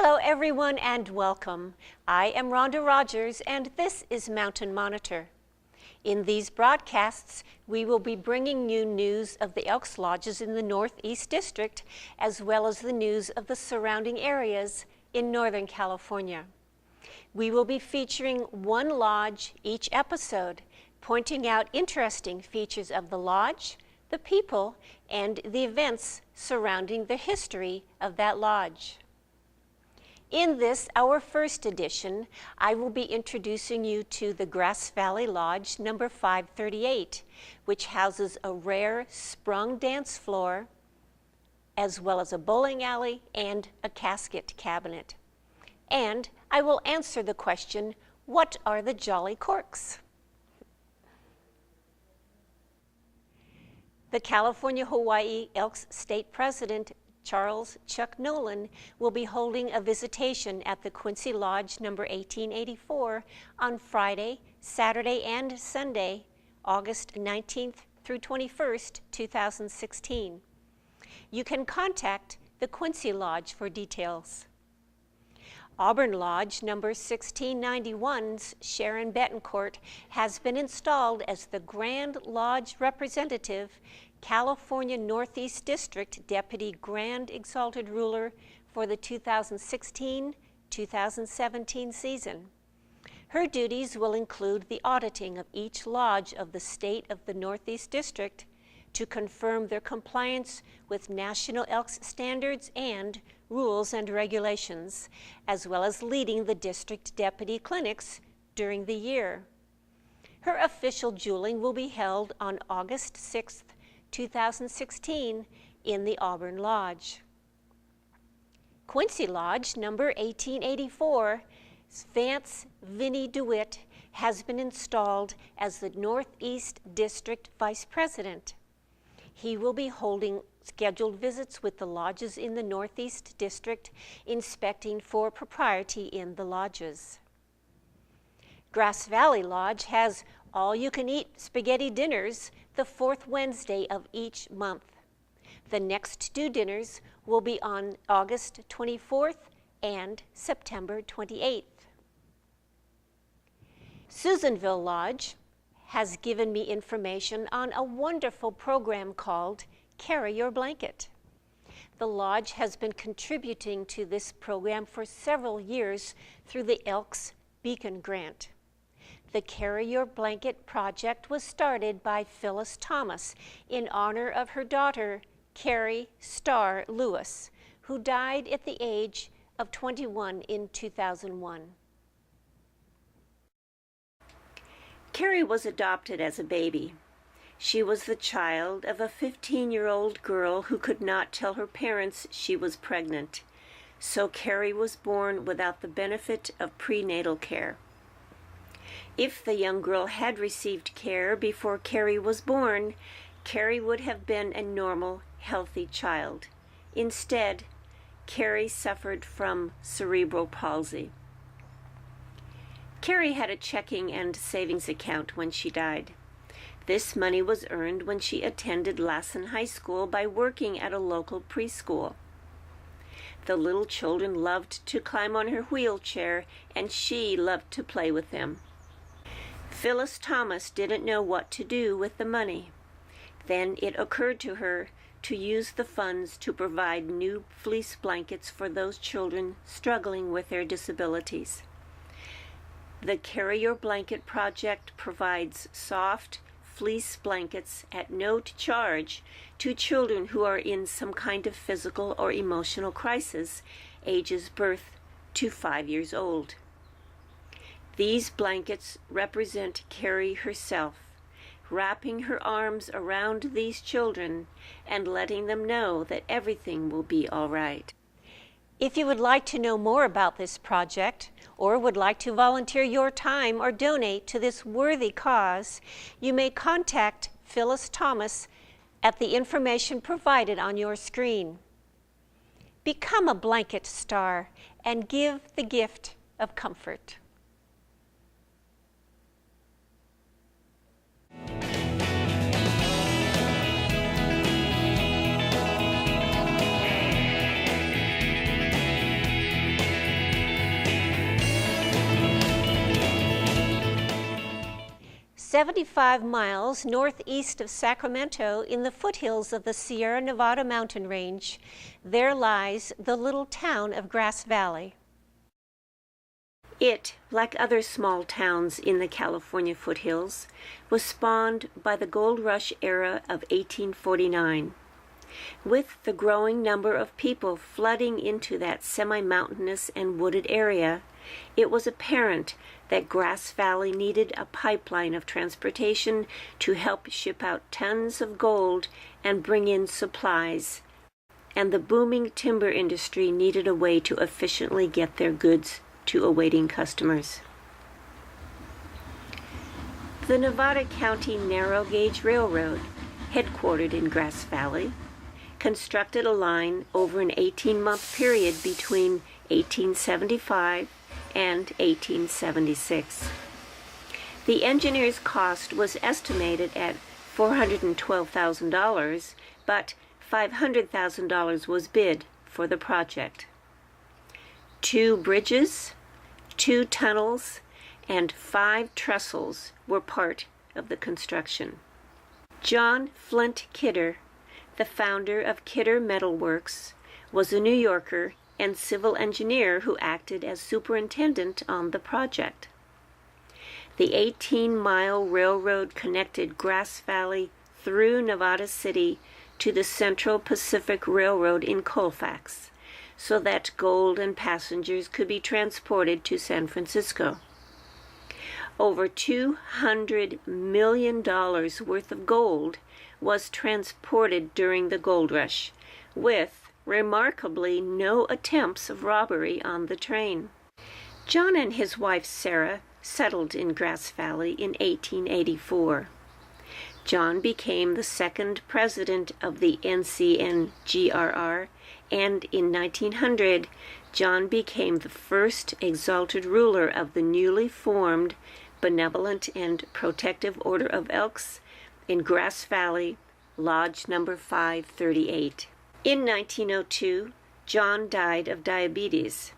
Hello everyone and welcome. I am Rhonda Rogers and this is Mountain Monitor. In these broadcasts, we will be bringing you news of the Elks Lodges in the Northeast District, as well as the news of the surrounding areas in Northern California. We will be featuring one lodge each episode, pointing out interesting features of the lodge, the people, and the events surrounding the history of that lodge. In this, our first edition, I will be introducing you to the Grass Valley Lodge number 538, which houses a rare sprung dance floor, as well as a bowling alley and a casket cabinet. And I will answer the question, what are the Jolly Quarks? The California-Hawaii Elks State President, Charles Chuck Nolan, will be holding a visitation at the Quincy Lodge number 1884 on Friday, Saturday, and Sunday, August 19th through 21st, 2016. You can contact the Quincy Lodge for details. Auburn Lodge number 1691's Sharon Betancourt has been installed as the Grand Lodge Representative, California Northeast District Deputy Grand Exalted Ruler for the 2016-2017 season. Her duties will include the auditing of each lodge of the state of the Northeast District to confirm their compliance with National Elks standards and rules and regulations, as well as leading the district deputy clinics during the year. Her official jeweling will be held on August 6th, 2016 in the Auburn Lodge. Quincy Lodge number 1884, Vance Vinnie DeWitt has been installed as the Northeast District Vice President. He will be holding scheduled visits with the lodges in the Northeast District, inspecting for propriety in the lodges. Grass Valley Lodge has all-you-can-eat spaghetti dinners the fourth Wednesday of each month. The next two dinners will be on August 24th and September 28th. Susanville Lodge has given me information on a wonderful program called Carry Your Blanket. The lodge has been contributing to this program for several years through the Elks Beacon Grant. The Carry Your Blanket project was started by Phyllis Thomas in honor of her daughter, Carrie Starr Lewis, who died at the age of 21 in 2001. Carrie was adopted as a baby. She was the child of a 15-year-old girl who could not tell her parents she was pregnant, so Carrie was born without the benefit of prenatal care. If the young girl had received care before Carrie was born, Carrie would have been a normal, healthy child. Instead, Carrie suffered from cerebral palsy. Carrie had a checking and savings account when she died. This money was earned when she attended Lassen High School by working at a local preschool. The little children loved to climb on her wheelchair, and she loved to play with them. Phyllis Thomas didn't know what to do with the money. Then it occurred to her to use the funds to provide new fleece blankets for those children struggling with their disabilities. The Carry Your Blanket project provides soft fleece blankets at no charge to children who are in some kind of physical or emotional crisis, ages birth to 5 years old. These blankets represent Carrie herself, wrapping her arms around these children and letting them know that everything will be all right. If you would like to know more about this project or would like to volunteer your time or donate to this worthy cause, you may contact Phyllis Thomas at the information provided on your screen. Become a blanket star and give the gift of comfort. 75 miles northeast of Sacramento in the foothills of the Sierra Nevada mountain range, there lies the little town of Grass Valley. It, like other small towns in the California foothills, was spawned by the gold rush era of 1849. With the growing number of people flooding into that semi-mountainous and wooded area, it was apparent that Grass Valley needed a pipeline of transportation to help ship out tons of gold and bring in supplies, and the booming timber industry needed a way to efficiently get their goods to awaiting customers. The Nevada County Narrow Gauge Railroad, headquartered in Grass Valley, constructed a line over an 18-month period between 1875 and 1876. The engineer's cost was estimated at $412,000, but $500,000 was bid for the project. 2 bridges, 2 tunnels, and 5 trestles were part of the construction. John Flint Kidder, the founder of Kidder Metal Works, was a New Yorker and civil engineer who acted as superintendent on the project. The 18-mile railroad connected Grass Valley through Nevada City to the Central Pacific Railroad in Colfax, so that gold and passengers could be transported to San Francisco. Over $200 million worth of gold was transported during the gold rush, with remarkably no attempts of robbery on the train. John and his wife Sarah settled in Grass Valley in 1884. John became the second president of the NCNGRR, and in 1900, John became the first exalted ruler of the newly formed Benevolent and Protective Order of Elks in Grass Valley, Lodge number 538. In 1902, John died of diabetes,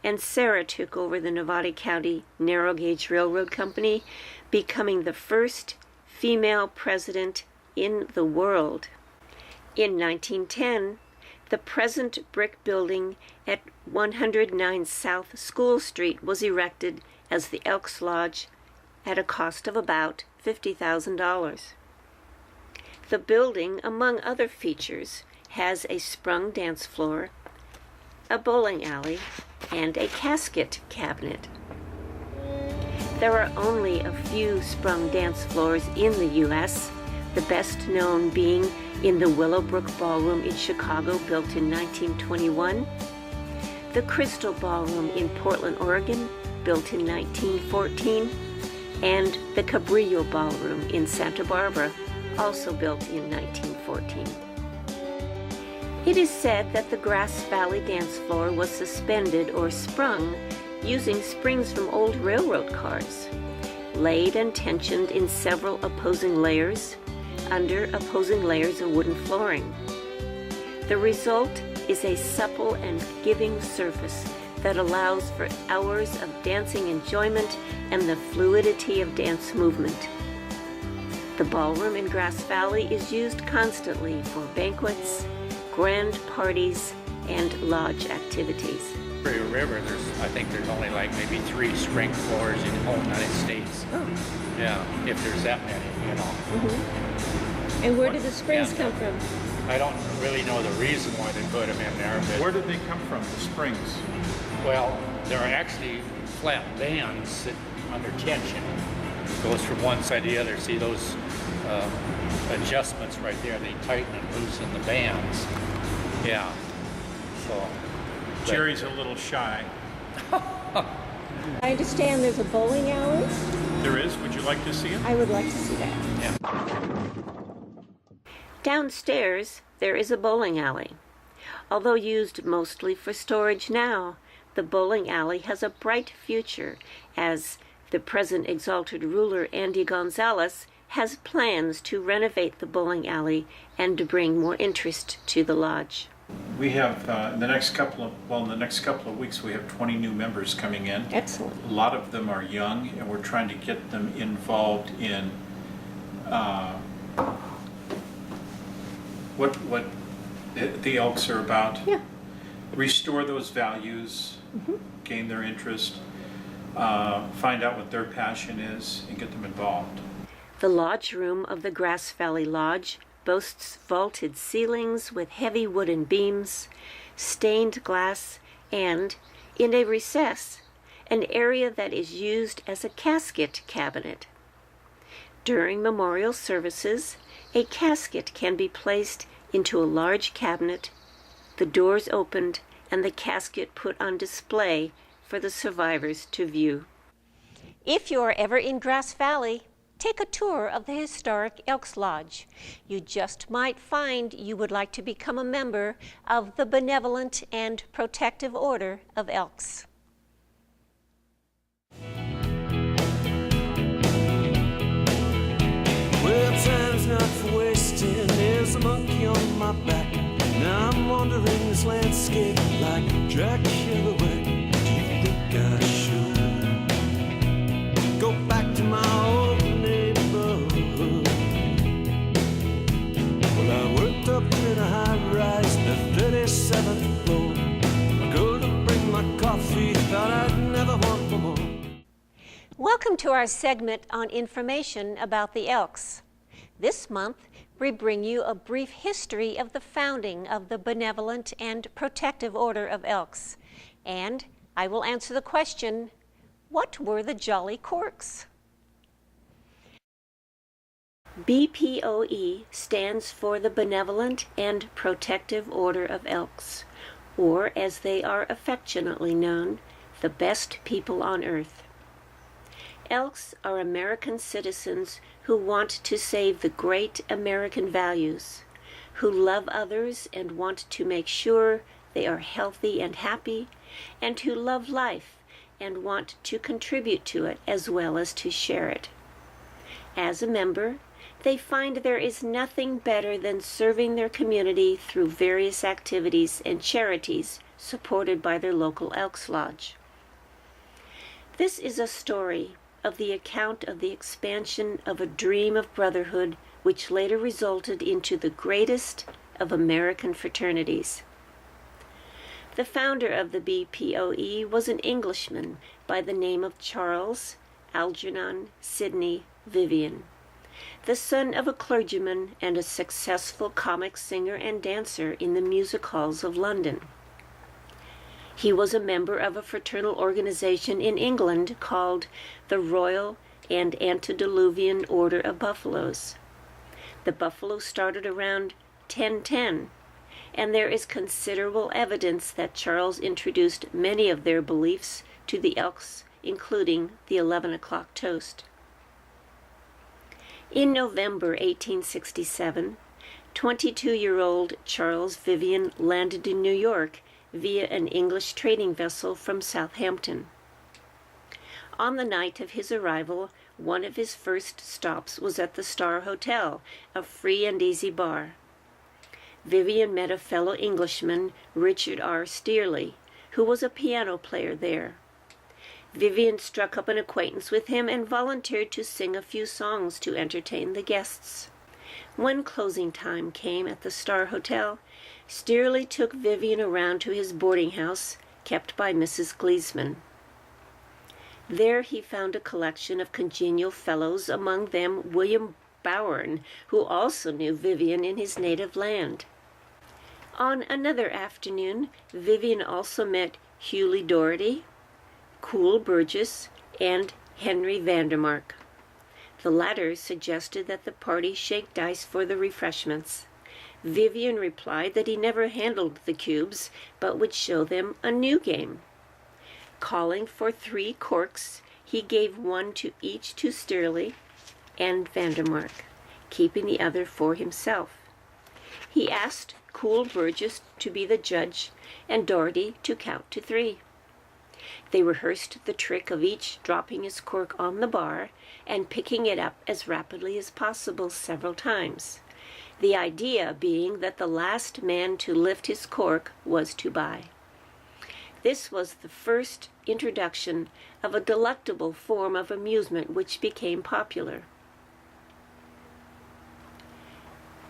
and Sarah took over the Nevada County Narrow Gauge Railroad Company, becoming the first female president in the world. In 1910, the present brick building at 109 South School Street was erected as the Elks Lodge at a cost of about $50,000. The building, among other features, has a sprung dance floor, a bowling alley, and a casket cabinet. There are only a few sprung dance floors in the U.S., the best known being in the Willowbrook Ballroom in Chicago, built in 1921, the Crystal Ballroom in Portland, Oregon, built in 1914, and the Cabrillo Ballroom in Santa Barbara, also built in 1914. It is said that the Grass Valley dance floor was suspended or sprung using springs from old railroad cars, laid and tensioned in several opposing layers, under opposing layers of wooden flooring. The result is a supple and giving surface that allows for hours of dancing enjoyment and the fluidity of dance movement. The ballroom in Grass Valley is used constantly for banquets, grand parties, and lodge activities. Prairie River, I think there's only like maybe 3 spring floors in the whole United States. Oh. Yeah, if there's that many, you know. Mm-hmm. And where did the springs come from? I don't really know the reason why they put them in there, but where did they come from, the springs? Well, they're actually flat bands that under tension. It goes from one side to the other. See those adjustments right there? They tighten and loosen the bands. Yeah. So. Jerry's a little shy. I understand there's a bowling alley. There is. Would you like to see it? I would like to see that. Yeah. Downstairs, there is a bowling alley. Although used mostly for storage now, the bowling alley has a bright future, as the present exalted ruler Andy Gonzalez has plans to renovate the bowling alley and to bring more interest to the lodge. We have, in the next couple of weeks, we have 20 new members coming in. Excellent. A lot of them are young, and we're trying to get them involved in what the Elks are about. Yeah. Restore those values, gain their interest, find out what their passion is, and get them involved. The lodge room of the Grass Valley Lodge boasts vaulted ceilings with heavy wooden beams, stained glass, and, in a recess, an area that is used as a casket cabinet. During memorial services, a casket can be placed into a large cabinet, the doors opened, and the casket put on display for the survivors to view. If you're ever in Grass Valley, take a tour of the historic Elks Lodge. You just might find you would like to become a member of the Benevolent and Protective Order of Elks. Well, time's not for wasting. There's a monkey on my back. Now I'm wandering this landscape like Jack Kerouac. Do you think I should go back to my old neighborhood? Well, I worked up in a high rise, the 37th floor. I go to bring my coffee, thought I'd never want no more. Welcome to our segment on information about the Elks. This month, we bring you a brief history of the founding of the Benevolent and Protective Order of Elks. And I will answer the question, what were the Jolly Quarks? BPOE stands for the Benevolent and Protective Order of Elks, or as they are affectionately known, the best people on earth. Elks are American citizens who want to save the great American values, who love others and want to make sure they are healthy and happy, and who love life and want to contribute to it as well as to share it. As a member, they find there is nothing better than serving their community through various activities and charities supported by their local Elks Lodge. This is a story of the account of the expansion of a dream of brotherhood which later resulted into the greatest of American fraternities. The founder of the BPOE was an Englishman by the name of Charles Algernon Sidney Vivian, the son of a clergyman and a successful comic singer and dancer in the music halls of London. He was a member of a fraternal organization in England called the Royal and Antediluvian Order of Buffaloes. The Buffalo started around 1010, and there is considerable evidence that Charles introduced many of their beliefs to the Elks, including the 11 o'clock toast. In November 1867, 22-year-old Charles Vivian landed in New York via an English trading vessel from Southampton. On the night of his arrival, one of his first stops was at the Star Hotel, a free and easy bar. Vivian met a fellow Englishman, Richard R. Steerley, who was a piano player there. Vivian struck up an acquaintance with him and volunteered to sing a few songs to entertain the guests. When closing time came at the Star Hotel, Steerley took Vivian around to his boarding house, kept by Mrs. Gleesman. There he found a collection of congenial fellows, among them William Bowen, who also knew Vivian in his native land. On another afternoon, Vivian also met Hewley Doherty, Cool Burgess, and Henry Vandermark. The latter suggested that the party shake dice for the refreshments. Vivian replied that he never handled the cubes, but would show them a new game. Calling for 3 corks, he gave one to each to Steerley and Vandermark, keeping the other for himself. He asked Cool Burgess to be the judge and Doherty to count to 3. They rehearsed the trick of each dropping his cork on the bar and picking it up as rapidly as possible several times. the idea being that the last man to lift his cork was to buy. This was the first introduction of a delectable form of amusement which became popular.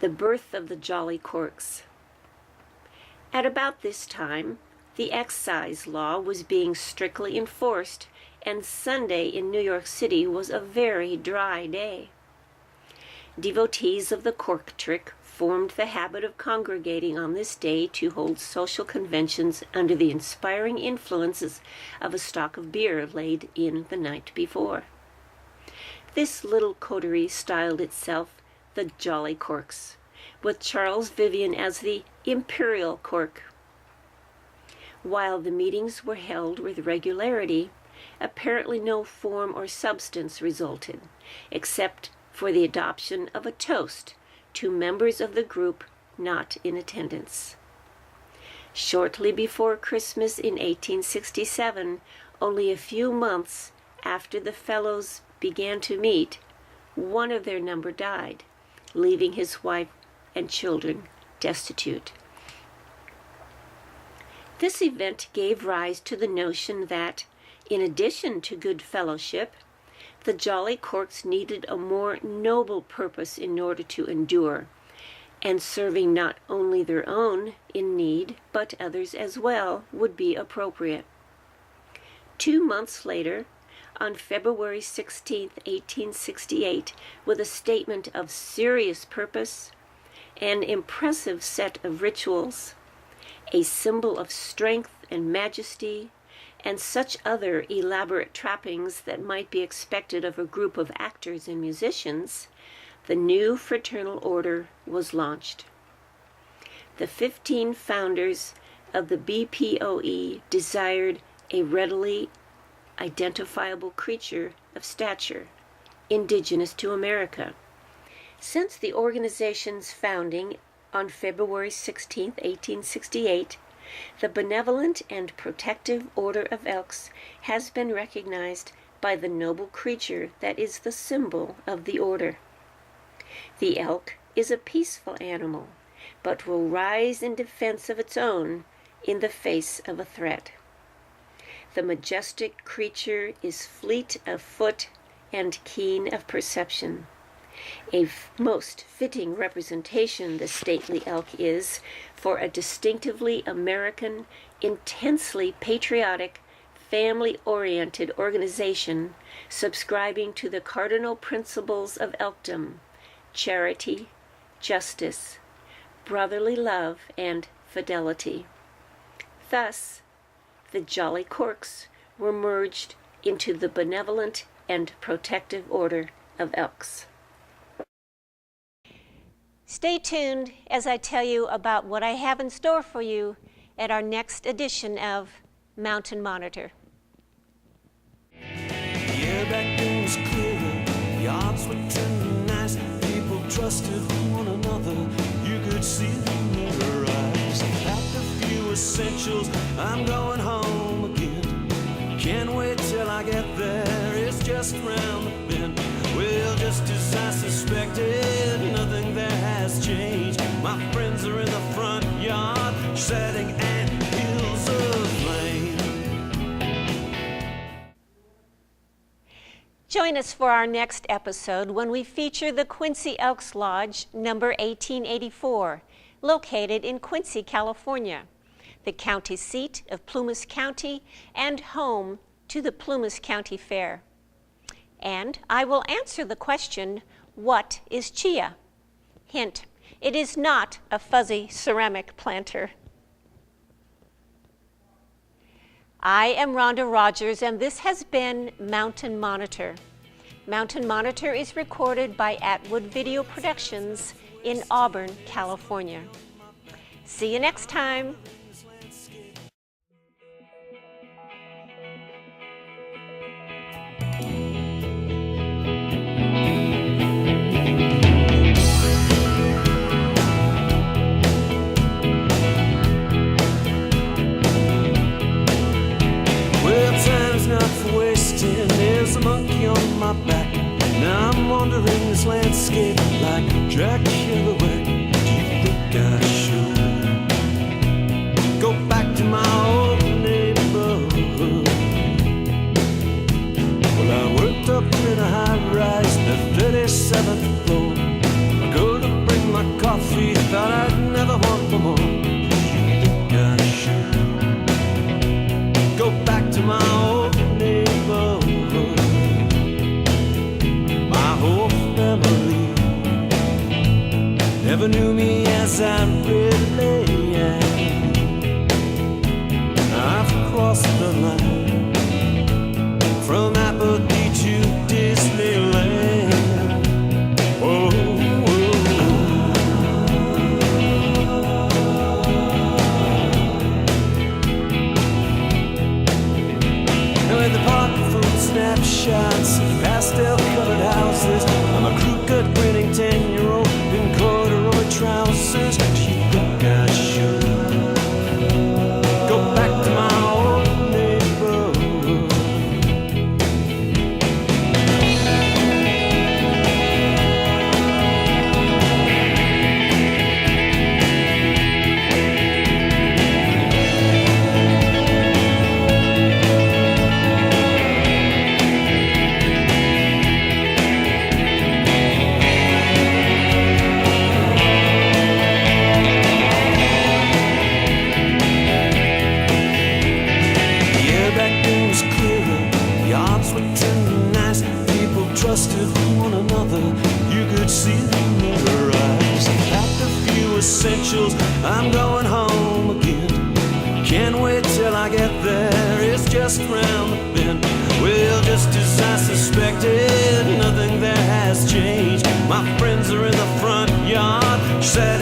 The birth of the Jolly Quarks. At about this time, the excise law was being strictly enforced, and Sunday in New York City was a very dry day. Devotees of the cork trick formed the habit of congregating on this day to hold social conventions under the inspiring influences of a stock of beer laid in the night before. This little coterie styled itself the Jolly Corks, with Charles Vivian as the Imperial Cork. While the meetings were held with regularity, apparently no form or substance resulted, except for the adoption of a toast to members of the group not in attendance. Shortly before Christmas in 1867, only a few months after the fellows began to meet, one of their number died, leaving his wife and children destitute. This event gave rise to the notion that, in addition to good fellowship, the Jolly Corks needed a more noble purpose in order to endure, and serving not only their own in need, but others as well, would be appropriate. 2 months later, on February 16, 1868, with a statement of serious purpose, an impressive set of rituals, a symbol of strength and majesty, and such other elaborate trappings that might be expected of a group of actors and musicians, the new fraternal order was launched. The 15 founders of the BPOE desired a readily identifiable creature of stature, indigenous to America. Since the organization's founding on February 16, 1868, the Benevolent and Protective Order of Elks has been recognized by the noble creature that is the symbol of the order. The elk is a peaceful animal, but will rise in defense of its own in the face of a threat. The majestic creature is fleet of foot and keen of perception. A most fitting representation the stately elk is for a distinctively American, intensely patriotic, family-oriented organization subscribing to the cardinal principles of elkdom: charity, justice, brotherly love, and fidelity. Thus, the Jolly Corks were merged into the Benevolent and Protective Order of Elks. Stay tuned as I tell you about what I have in store for you at our next edition of Mountain Monitor. Yeah, back then was clearer. Yards were tender, nice. People trusted one another. You could see them in their eyes. Packed a few essentials. I'm going home again. Can't wait till I get there. It's just around the bend. Well, just as I suspected, nothing there has changed. My friends are in the front yard, setting ant hills aflame. Join us for our next episode when we feature the Quincy Elks Lodge number 1884, located in Quincy, California, the county seat of Plumas County and home to the Plumas County Fair. And I will answer the question, what is CHEA? Hint, it is not a fuzzy ceramic planter. I am Rhonda Rogers, and this has been Mountain Monitor. Mountain Monitor is recorded by Atwood Video Productions in Auburn, California. See you next time. There's a monkey on my back. Now I'm wandering this landscape like Jack Kerouac. as I'm relaying. I've crossed the line from apathy to Disneyland. Oh, with the park full of snapshots, pastel-colored houses, I'm a crooked, grinning 10-year-old in corduroy trousers. Do you think I should go back to my old neighborhood? Trusted one another, you could see them in their eyes. Packed a few essentials, I'm going home again. Can't wait till I get there, it's just round the bend. Well, just as I suspected, nothing there has changed. My friends are in the front yard, sat